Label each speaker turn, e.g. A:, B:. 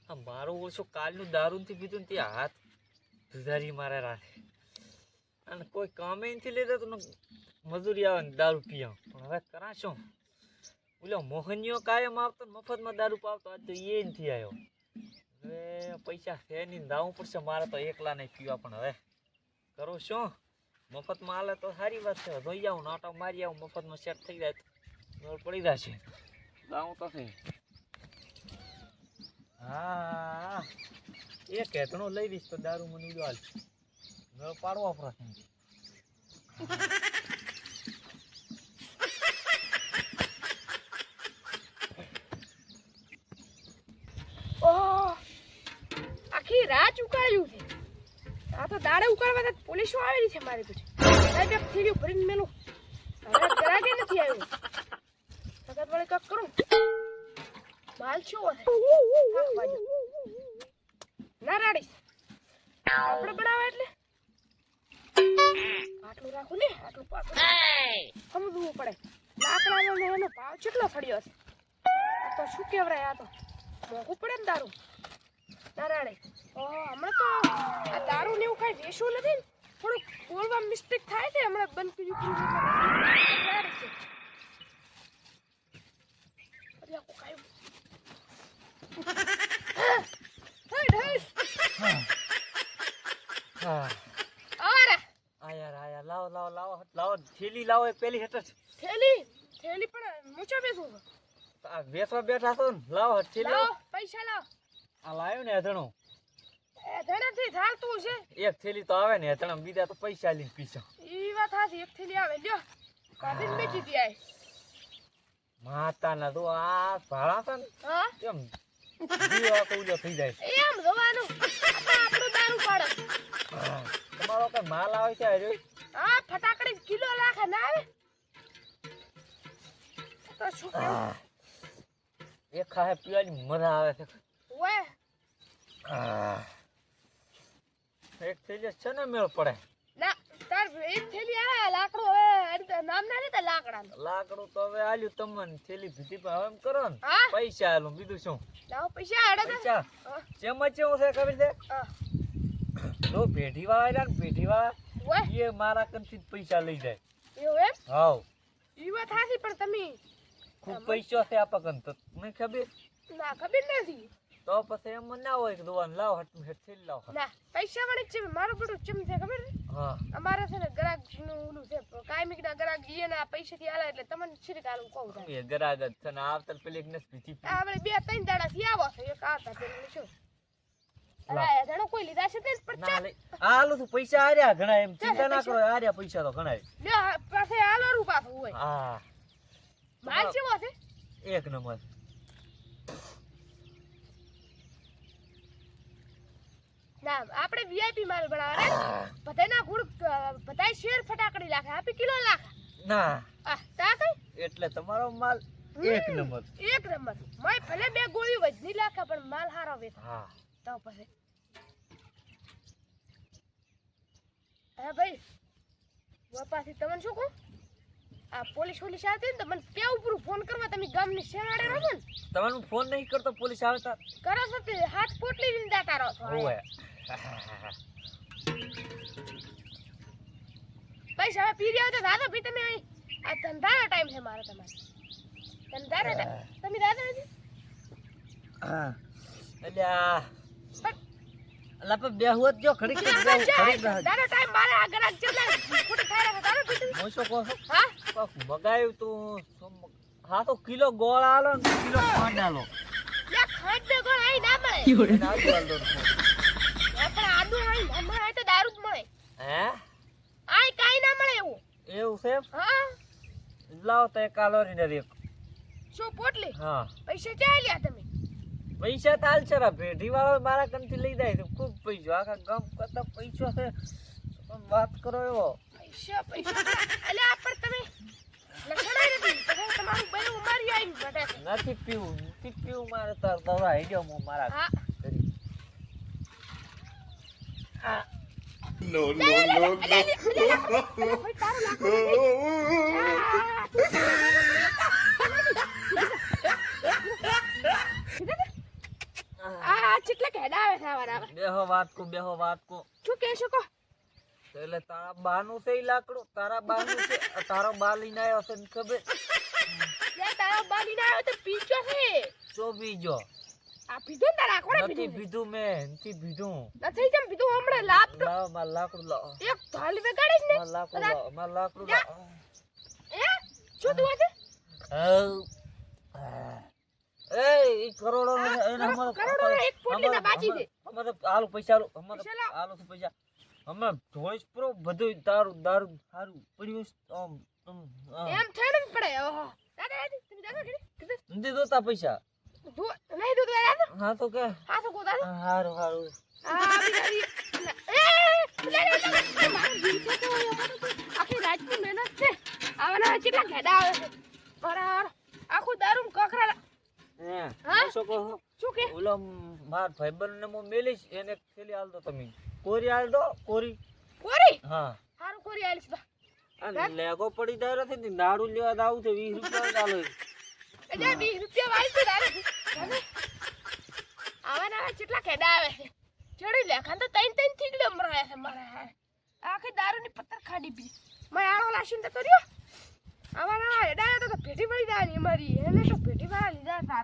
A: આ મારો ઓછો કાલનું દારૂથી પીધું ને તે હાથ ધુધારી મારે રાખે અને કોઈ કામે નથી લેતા તો મજૂરી આવે ને દારૂ પીવા પણ હવે કરા શું બોલો મોહનીયો કાયમ આવતો મફતમાં દારૂ પાવતો આજ તો એ નથી આવ્યો હવે પૈસા છે નહીં દાવું પડશે મારે તો એકલા નહીં પીવા પણ હવે કરું શું મફતમાં હાલે તો સારી વાત છે ધોઈ આવું નાટો મારી આવું મફતમાં સેટ થઈ જાય તો પડી જશે દાવું તો છે હા એ કેતણો લઈ દઈશ તો દારૂ મને ઉડવાલ મેળ પાડવો પ્રશ્ન
B: આખી રાત ઉકાળ્યું છે આ તો દાડે ઉકાળવા તો પોલીસો આવેલી છે મારી પછી સાહેબ એક થેલીઓ ભરીને મેલું હવે ગ્રાહકે નથી આવ્યું સગત વળે કક કરું માલ છો ના રાડી આપણે બનાવે એટલે આટલું રાખું ને આટલું પાછું સમજવું પડે લાકડાનો ને એનો ભાવ કેટલો પડ્યો છે આ તો શું કહેવાય આ તો મોંઘું પડે ને દારૂ ના રાડે હમણાં તો આ દારૂ ને એવું કઈ વેચવું નથી ને થોડુંક બોલવા મિસ્ટેક થાય છે હમણાં બંધ કર્યું
A: લાવો થેલી લાવો પેલી હેઠ
B: થેલી પણ મૂચો બેસું
A: આ વેચવા બેઠા છો ને લાવો થેલી
B: લાવો પૈસા લાવો
A: આ લાવ્યો ને એધણો
B: એધણાથી થાલતું છે
A: એક થેલી તો આવે ને એધણા બીજા તો પૈસા લઈને પીસો
B: ઈ વાત હાથી એક થેલી આવે લ્યો કાઢીને બેચી દીઆય
A: માતાના તો આ ભાડા છે ને
B: હા
A: કેમ દીવા કોજો થઈ જાય
B: એમ જોવાનું આપણું દારૂ પાડે
A: તમારો કઈ માલ આવે છે હજુ
B: હા ફટાકડી કિલો લાખે ના આવે તો શું
A: એક ખાય પીવાની મજા આવે છે
B: ઓય
A: એક થેલી છે ને મેળ પડે
B: ના તાર એક થેલી આવે લાકડું હવે નામ ના લેતા
A: લાકડું તો હવે આલ્યું તમને થેલી ભીતી પર હવે એમ કરો ને
B: હા
A: પૈસા આલું બીજું શું
B: લાવો પૈસા આડે
A: પૈસા ચેમ ચેવું છે ખબર છે લો પેઢી વાળા ને પેઢી વાળા એ મારા કંથી પૈસા લઈ જાય
B: એવું એમ
A: હાવ
B: ઈ વાત હાસી પણ તમે
A: ખૂબ પૈસો છે આપા કન તો મને ખબર
B: ના ખબર નથી
A: તો પછી એમ ના હોય કે દોવાન લાવ હટ થેલી લાવ
B: ના પૈસા વાળી છે મારું બધું ચમ છે ખબર
A: હા
B: અમારે છે ને ગ્રાહક નું ઓલું છે કાયમિક ના ગ્રાહક એના પૈસા થી આલે એટલે તમને છીરીક આલું કહું
A: એ ગરાગત છે ને આવતર પેલી એક ને ભીતી
B: આપણે બે ત્રણ દાડા થી આવો છો એક આવતા પેલું શું અરે જણો કોઈ લીધા છે તે
A: ના લે આલો તું પૈસા આર્યા ઘણા એમ ચિંતા ના કરો આર્યા પૈસા તો ઘણા
B: લે પાસે આલો રૂ પાછું હોય
A: હા
B: માલ કેવો છે
A: એક નંબર
B: ના આપણે વીઆઈપી માલ બનાવવા રે બધાના ગુડ બધાય શેર ફટાકડી લાખે આપી કિલો લાખ
A: ના
B: આ તા કઈ
A: એટલે તમારો માલ એક નંબર
B: મય ભલે બે ગોળી વજની લાખા પણ માલ હારો વેચ
A: હા
B: તો પછી હા ભાઈ વપાસી તમને શું કહું આ પોલીસ આવતી ને તો મને કેવું પૂરું ફોન કરવા તમે ગામની શેવાડે રહો ને
A: તમને ફોન નહીં કરતો પોલીસ આવે તો
B: કરો છો તે હાથ પોટલી લઈને જાતા રહો છો
A: ઓય
B: પૈસા હવે પી રહ્યા તો દાદા ભી તમે આ ધંધાનો ટાઈમ છે મારો તમારે ધંધાનો તમે દાદા નથી
A: હા અલ્યા અલા પર બે હોત જો ખડી
B: દાદા ટાઈમ મારે આ ગરાક જેટલા ખોટી થાય છે દાદા ભી
A: મોસો કો
B: હા
A: મગાયું તું હા તો કિલો ગોળ આલો ને કિલો ખાંડ આલો
B: લે ખાંડ ને ગોળ આઈ ના મળે પણ આદુ આઈ ના મળે તો દારૂ જ મળે
A: હે
B: આઈ કાઈ ના મળે
A: એવું છે
B: હા
A: લાવ તો એક કાલોરી ને રેક
B: શું પોટલી
A: હા
B: પૈસા ચાલ્યા તમે
A: પૈસા તાલ છે રા ભેઢી વાળો મારા કંથી લઈ જાય છે ખૂબ પૈસો આખા ગામ કરતા પૈસો છે વાત કરો એવો
B: પૈસા અલે આ પર તમે લખણાઈ નથી તો તમારું બયું મારી આઈને ઘટે છે
A: નથી પીવું મારે તાર દવા આઈ ગયો હું મારા
B: હા
A: કરી આ
C: No.
B: કેટલા કેડા આવે છે આવા આવા
A: બેહો વાત કો
B: શું કહેશો કહો
A: એટલે તારા બાનું છે ઈ લાકડું તારા બાનું છે તારો બા લઈને આવ્યો છે ને ખબર
B: યાર તારો બાલી ના આવે તો પીચો છે
A: શું બીજો
B: આ પીધું ને તારા કોણે
A: નથી
B: પીધું
A: પીધું મેં નથી પીધું
B: નથી જેમ પીધું હમણાં લાપ તો
A: લાવ માર લાકડું લાવ
B: એક થાળી વગાડીશ ને
A: માર લાકડું લાવ
B: એ શું તું છે
A: એ ઈ કરોડો એને
B: કરોડો એક પોટલી ના બાજી છે
A: અમારે આલુ પૈસા આલુ અમારે
B: પૈસા લાવ.
A: આલુ તો પૈસા અમે ઢોળીશ પ્રો બધું દારૂ સારું પડ્યું છે.
B: એમ થઈને જ પડે ઓહો દાદા તમે દાદા કે
A: નથી દોતા પૈસા
B: જો નહીં દો દાદા
A: હા તો કે
B: હા તો ગોદા
A: હારું
B: આ બિચારી આખી રાતની મહેનત છે આવાના કેટલા ખેડા આવે છે બરાબર આખું દારૂ કકરા
A: હે
B: હા?
A: શું કહો
B: શું કે
A: ઓલો માર ભાઈબંધ ને હું મેલીશ એને એક થેલી આલ દો તમે કોરી આલ દો કોરી
B: કોરી
A: હા
B: હારું કોરી આલીશ બા
A: અને લેગો પડી જાય નથી ને નાડું લેવા આવું છે 20 રૂપિયા ચાલો
B: એટલે 20 રૂપિયા વાળી તો દાદા આવાના કેટલા ખેડા આવે છે ચડી લેખાન તો તૈન થીગડે મરાયા છે મારા આખી દારૂની પત્તર ખાડી પી મેં આળો લાશીને તો કર્યો આવાના હેડા તો ભેટી પડી જાય ને મારી એને તો ભેટી વાળા લીધા હતા